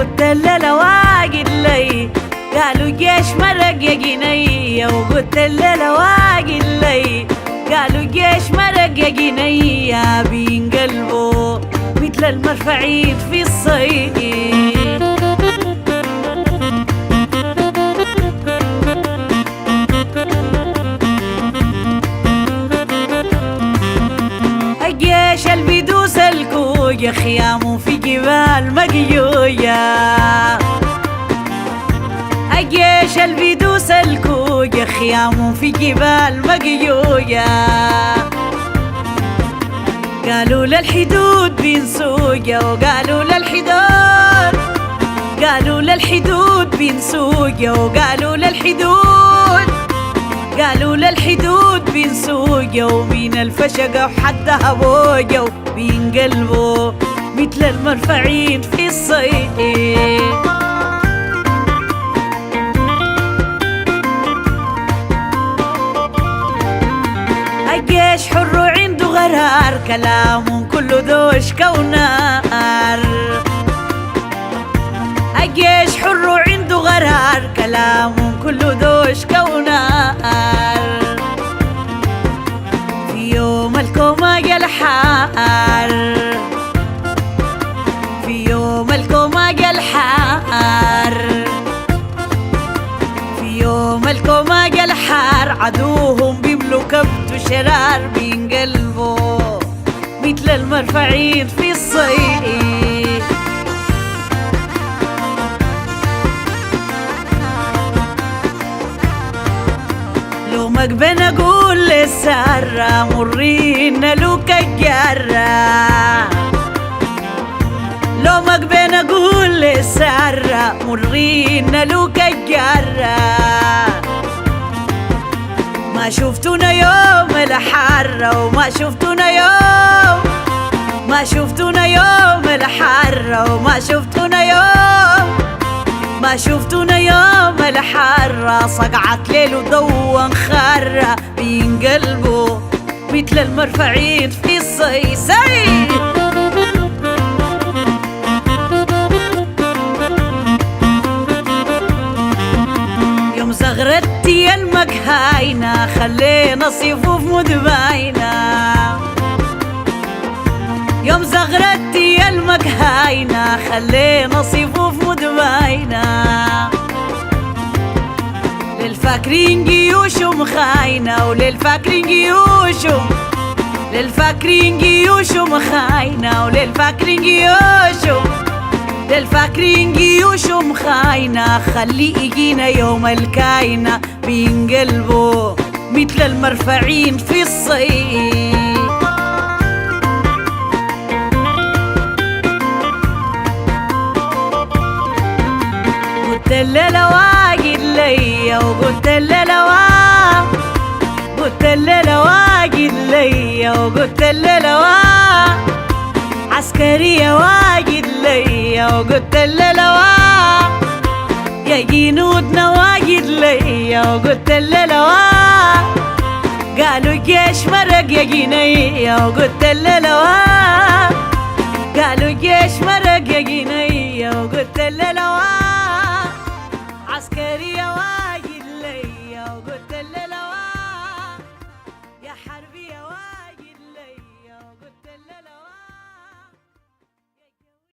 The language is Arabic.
وقلت له واجد لي، قالوا جيش مرق يا جنية. وقلت له واجد لي، قالوا جيش مرق يا جنية. بينقلبوا مثل المرفعين في الصيف. الجيش اللي بيدوس الكوجة خيامه في جبال مقيوية. الجيش اللي بيدوس الكوجة خيامه في جبال مقيوية. قالوا للحدود بينسوجة، وقالوا للحدود، قالوا للحدود بينسوجة، وقالوا للحدود، قالوا للحدود بينسوجة. ومين الفشقة وحدها بوجة، وبينقلبوا مثل المرفعين في الصيف. الجيش حر عنده غرار، كلامهم كله دوشكة ونار. الجيش حر عنده غرار، كلامهم كله دوشكة ونار. في يوم الكومة الحار، في يوم الكومة الحار، في يوم الكومة الحار. عدوهم بيملوا كبت وشرار، بينقلبوا مثل المرفعين في الصيف. لو مقبن اقول للسارة مرينا لوك الجرة. لو مقبن اقول للسارة مرينا لوك الجرة. ما شفتونا يوم الحرة، وما شفتونا يوم، ما شفتونا يوم الحرة، وما شفتونا يوم، ما شفتونا يوم الحرة. صقعت ليل وضوى خرة، بينقلبوا مثل المرفعين في الصيف. يوم زغرتي المكهاينة خلينا صفوف مدباينة. يوم زغرتي المكهاينة خلينا صفوف مدباينة. للفاكرين جيوشهم خاينة، وللفاكرين جيوشهم، للفاكرين جيوشهم خاينة، وللفاكرين جيوشهم، للفاكرين جيوشهم خاينة. خلي يجينا يوم الكاينة، بينقلبوا مثل المرفعين في الصيف. قلت له واجد لي، وقلت له قلت له واجد لي، وقلت له عسكرية واجد لي. وقلت له يا جنودنا واجد لي. وقلت له قالوا جيش مرق يا جنية. وقلت له قالوا جيش مرق يا جنية.